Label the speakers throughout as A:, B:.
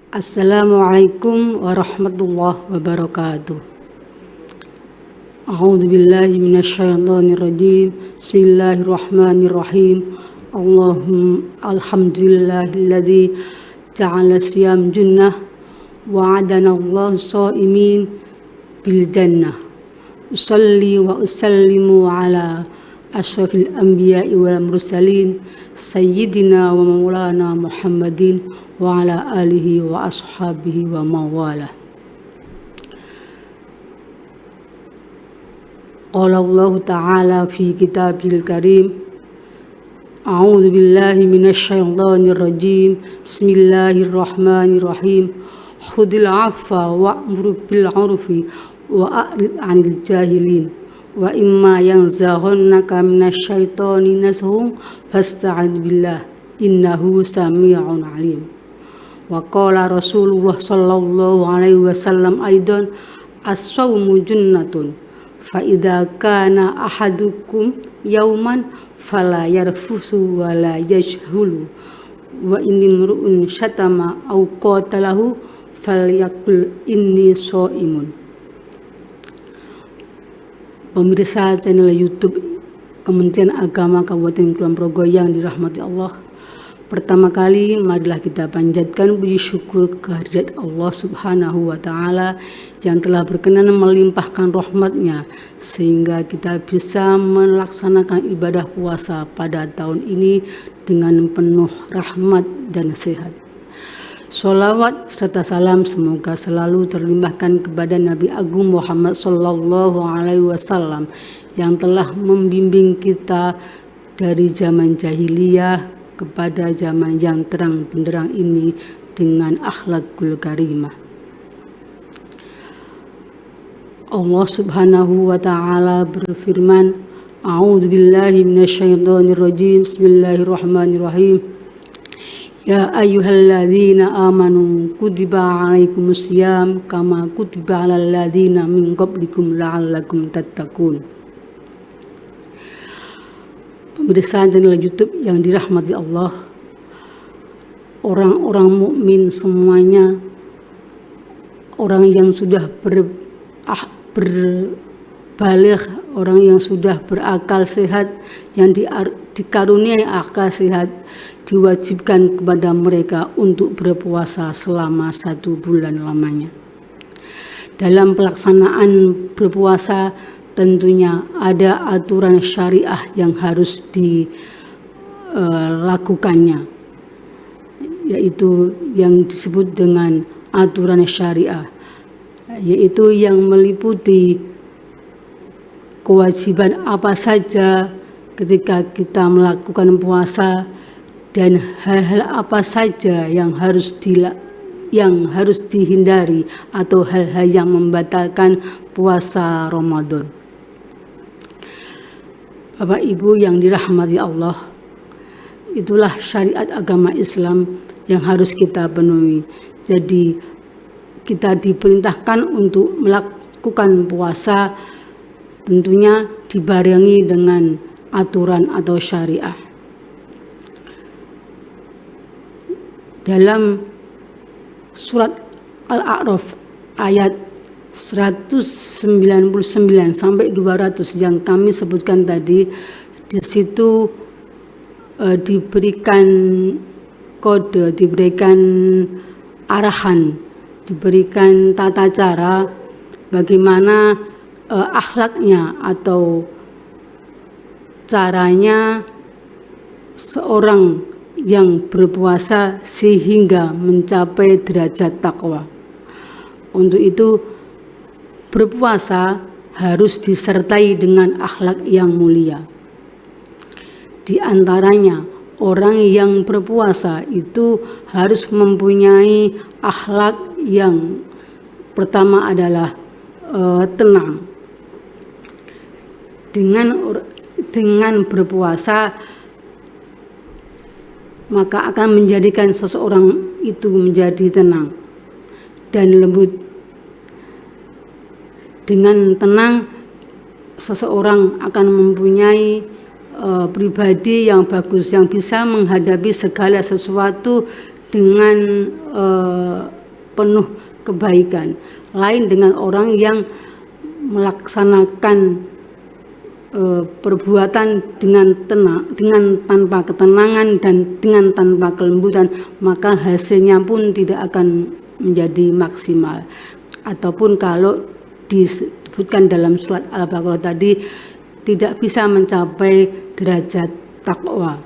A: Assalamualaikum warahmatullahi wabarakatuh. A'udzu billahi minasyaitonir rajim. Bismillahirrahmanirrahim. Alhamdulillahilladzi ja'ala siyam junnah wa 'adana Allahu shaimin bil jannah. Usalli wa usallimu ala asyrafil anbiya'i wal mursalin sayyidina wa maulana Muhammadin wa ala alihi wa ashabihi wa mawalah. Qala Allah ta'ala fi kitabil karim. A'udzu billahi minasyaitonir rajim. Bismillahirrahmanirrahim. Khudil 'afwa wa'mur bil 'urfi wa a'rid 'anil jahilin. Wa imma yanzaghannaka minasyaitoni nazghun fasta'idz billah innahu samii'un 'alim. Wa qala Rasulullah sallallahu alaihi wasallam aidan as-shaumu junnatun fa idza kana ahadukum yauman fala yarfusu wa la yajhulu wa inimru'un syatama aw qatalahu falyaqul inni shaimun. Pemirsa channel YouTube Kementerian Agama Kabupaten Kulon Progo yang dirahmati Allah, pertama kali marilah kita panjatkan puji syukur kehadirat Allah Subhanahu wa Ta'ala yang telah berkenan melimpahkan rahmat-Nya sehingga kita bisa melaksanakan ibadah puasa pada tahun ini dengan penuh rahmat dan sehat. Sholawat serta salam semoga selalu terlimpahkan kepada Nabi Agung Muhammad Sallallahu Alaihi Wasallam yang telah membimbing kita dari zaman jahiliyah kepada zaman yang terang benderang ini dengan akhlakul karimah. Allah Subhanahu wa Ta'ala berfirman, A'udzu billahi minasyaitonir rajim. Bismillahirrahmanirrahim. Ya ayyuhalladzina amanu kutiba 'alaikumusiyam kama kutiba 'alal ladzina min qablikum la'allakum tattaqun. Pemirsa channel YouTube yang dirahmati Allah, orang-orang mukmin semuanya, orang yang sudah berbaligh, orang yang sudah berakal sehat, yang dikaruniai akal sehat, diwajibkan kepada mereka untuk berpuasa selama 1 bulan lamanya. Dalam pelaksanaan berpuasa tentunya ada aturan syariah yang harus dilakukannya, yaitu yang disebut dengan aturan syariah, yaitu yang meliputi kewajiban apa saja ketika kita melakukan puasa dan hal-hal apa saja yang harus dihindari atau hal-hal yang membatalkan puasa Ramadan. Bapak Ibu yang dirahmati Allah, itulah syariat agama Islam yang harus kita penuhi. Jadi kita diperintahkan untuk melakukan puasa tentunya dibarengi dengan aturan atau syariah. Dalam surat Al-A'raf ayat 199 sampai 200 yang kami sebutkan tadi, di situ diberikan kode, diberikan arahan, diberikan tata cara bagaimana akhlaknya atau caranya seorang yang berpuasa sehingga mencapai derajat takwa. Untuk itu berpuasa harus disertai dengan akhlak yang mulia. Di antaranya orang yang berpuasa itu harus mempunyai akhlak yang pertama adalah tenang. Dengan berpuasa maka akan menjadikan seseorang itu menjadi tenang dan lembut. Dengan tenang seseorang akan mempunyai pribadi yang bagus, yang bisa menghadapi segala sesuatu dengan penuh kebaikan. Lain dengan orang yang melaksanakan perbuatan dengan tenang, dengan tanpa ketenangan dan dengan tanpa kelembutan, maka hasilnya pun tidak akan menjadi maksimal. Ataupun kalau disebutkan dalam surat Al-Baqarah tadi, tidak bisa mencapai derajat takwa.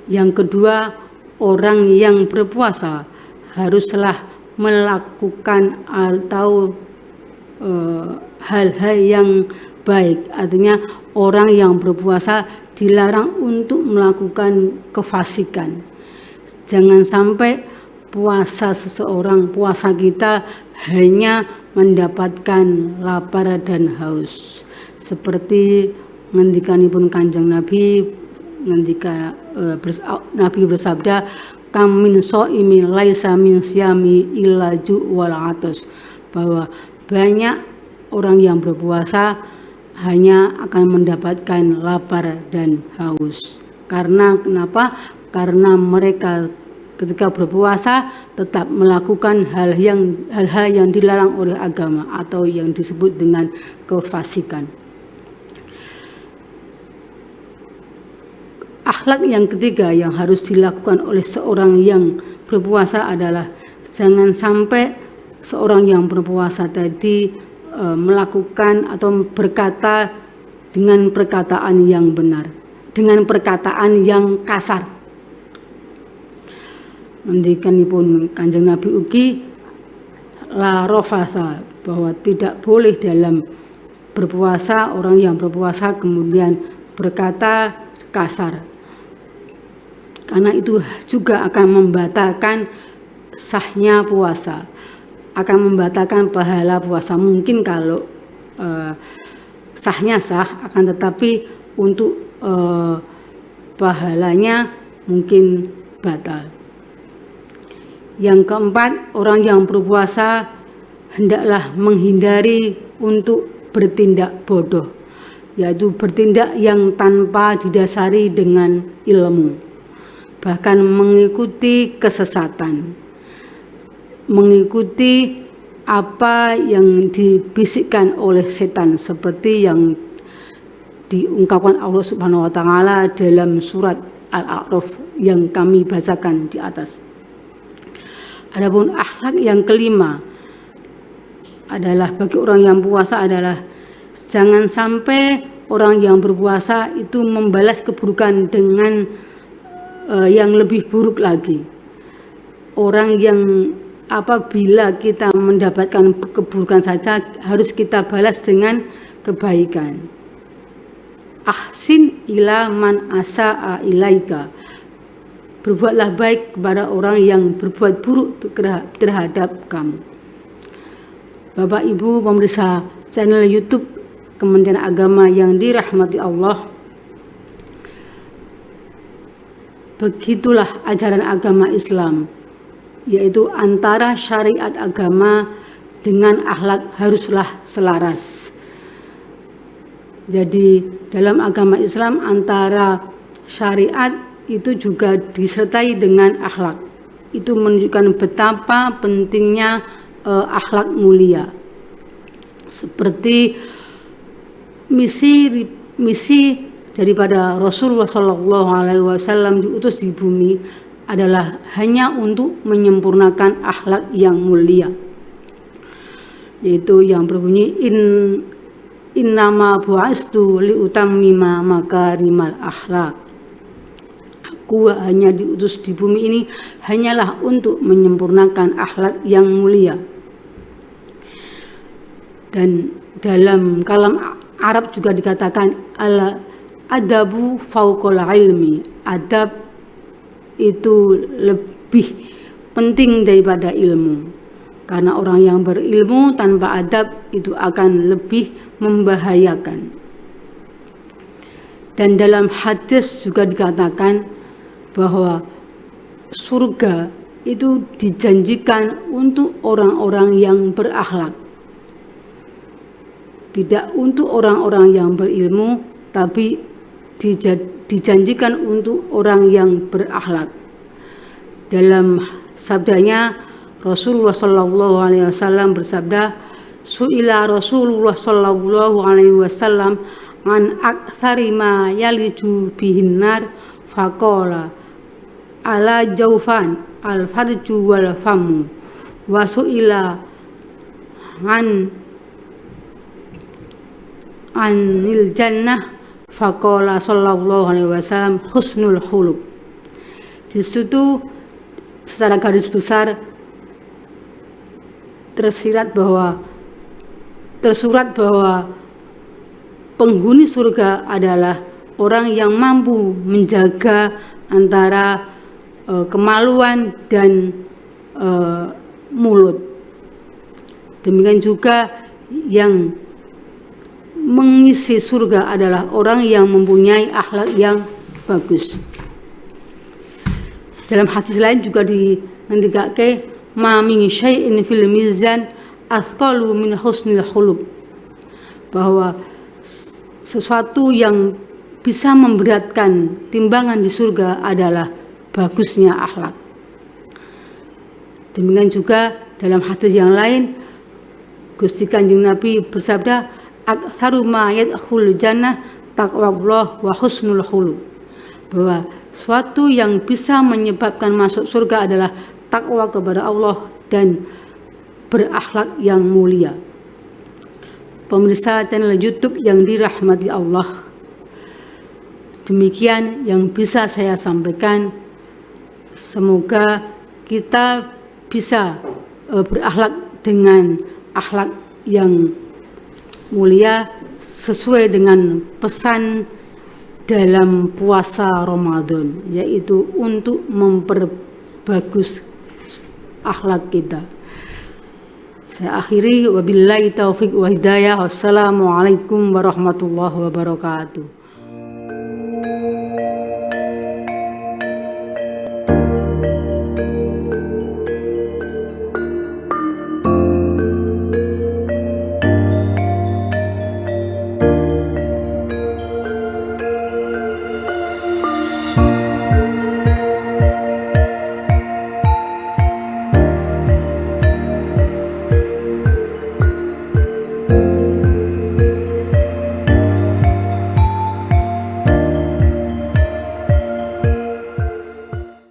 A: Yang kedua, orang yang berpuasa haruslah melakukan atau hal-hal yang baik. Artinya orang yang berpuasa dilarang untuk melakukan kefasikan. Jangan sampai puasa kita hanya mendapatkan lapar dan haus. Seperti ngendikanipun Kanjeng Nabi, Nabi bersabda, kam min shaimi laisa min siyami illa ju' wal atas, bahwa banyak orang yang berpuasa hanya akan mendapatkan lapar dan haus. Karena kenapa? Karena mereka ketika berpuasa tetap melakukan hal-hal yang dilarang oleh agama atau yang disebut dengan kefasikan. Akhlak yang ketiga yang harus dilakukan oleh seorang yang berpuasa adalah jangan sampai seorang yang berpuasa tadi melakukan atau berkata dengan perkataan yang benar, dengan perkataan yang kasar. Ngendikanipun Kanjeng Nabi ugi la rafasa, bahwa tidak boleh dalam berpuasa orang yang berpuasa kemudian berkata kasar, karena itu juga akan membatalkan sahnya puasa, akan membatalkan pahala puasa. Mungkin kalau sahnya sah, akan tetapi untuk pahalanya mungkin batal. Yang keempat, orang yang berpuasa hendaklah menghindari untuk bertindak bodoh, yaitu bertindak yang tanpa didasari dengan ilmu, bahkan mengikuti kesesatan, mengikuti apa yang dibisikkan oleh setan, seperti yang diungkapkan Allah Subhanahu wa taala dalam surat Al-A'raf yang kami bacakan di atas. Adapun akhlak yang kelima adalah bagi orang yang puasa adalah jangan sampai orang yang berpuasa itu membalas keburukan dengan yang lebih buruk lagi. Orang yang apabila kita mendapatkan keburukan saja harus kita balas dengan kebaikan. Ahsin ila man asa'a ilaika, berbuatlah baik kepada orang yang berbuat buruk terhadap kamu. Bapak Ibu pemirsa channel YouTube Kementerian Agama yang dirahmati Allah, begitulah ajaran agama Islam, yaitu antara syariat agama dengan akhlak haruslah selaras. Jadi dalam agama Islam antara syariat itu juga disertai dengan akhlak. Itu menunjukkan betapa pentingnya akhlak mulia. Seperti misi daripada Rasulullah SAW diutus di bumi adalah hanya untuk menyempurnakan akhlak yang mulia, yaitu yang berbunyi innama bu'astu liutammima makarimal akhlak. Aku hanya diutus di bumi ini hanyalah untuk menyempurnakan akhlak yang mulia. Dan dalam kalam Arab juga dikatakan adabu fauqal ilmi, adab itu lebih penting daripada ilmu, karena orang yang berilmu tanpa adab itu akan lebih membahayakan. Dan dalam hadis juga dikatakan bahwa surga itu dijanjikan untuk orang-orang yang berakhlak, tidak untuk orang-orang yang berilmu, tapi dijanjikan untuk orang yang berakhlak. Dalam sabdanya Rasulullah Shallallahu Alaihi Wasallam bersabda, Su'ila Rasulullah Shallallahu Alaihi Wasallam an aktsari ma yaliju bihin nar faqala ala jaufan al farju wal famu wa su'ila anil jannah faqala Shallallahu Alaihi Wasallam husnul khuluq. Di situ secara garis besar tersurat bahwa penghuni surga adalah orang yang mampu menjaga antara kemaluan dan mulut. Demikian juga yang mengisi surga adalah orang yang mempunyai akhlak yang bagus. Dalam hadis lain juga dingendikake ma min syai'in fil mizan athqalu min husnil khuluq, bahwa sesuatu yang bisa memberatkan timbangan di surga adalah bagusnya akhlak. Demikian juga dalam hadis yang lain Gusti Kanjeng Nabi bersabda, aktsaru ma yadkhulul jannah taqwallah wa husnul khuluq, bahwa suatu yang bisa menyebabkan masuk surga adalah takwa kepada Allah dan berakhlak yang mulia. Pemirsa channel YouTube yang dirahmati Allah, demikian yang bisa saya sampaikan. Semoga kita bisa berakhlak dengan akhlak yang mulia sesuai dengan pesan dalam puasa Ramadan, yaitu untuk memperbagus akhlak kita. Saya akhiri, wabillahi taufiq wa hidayah. Wassalamualaikum warahmatullahi wabarakatuh.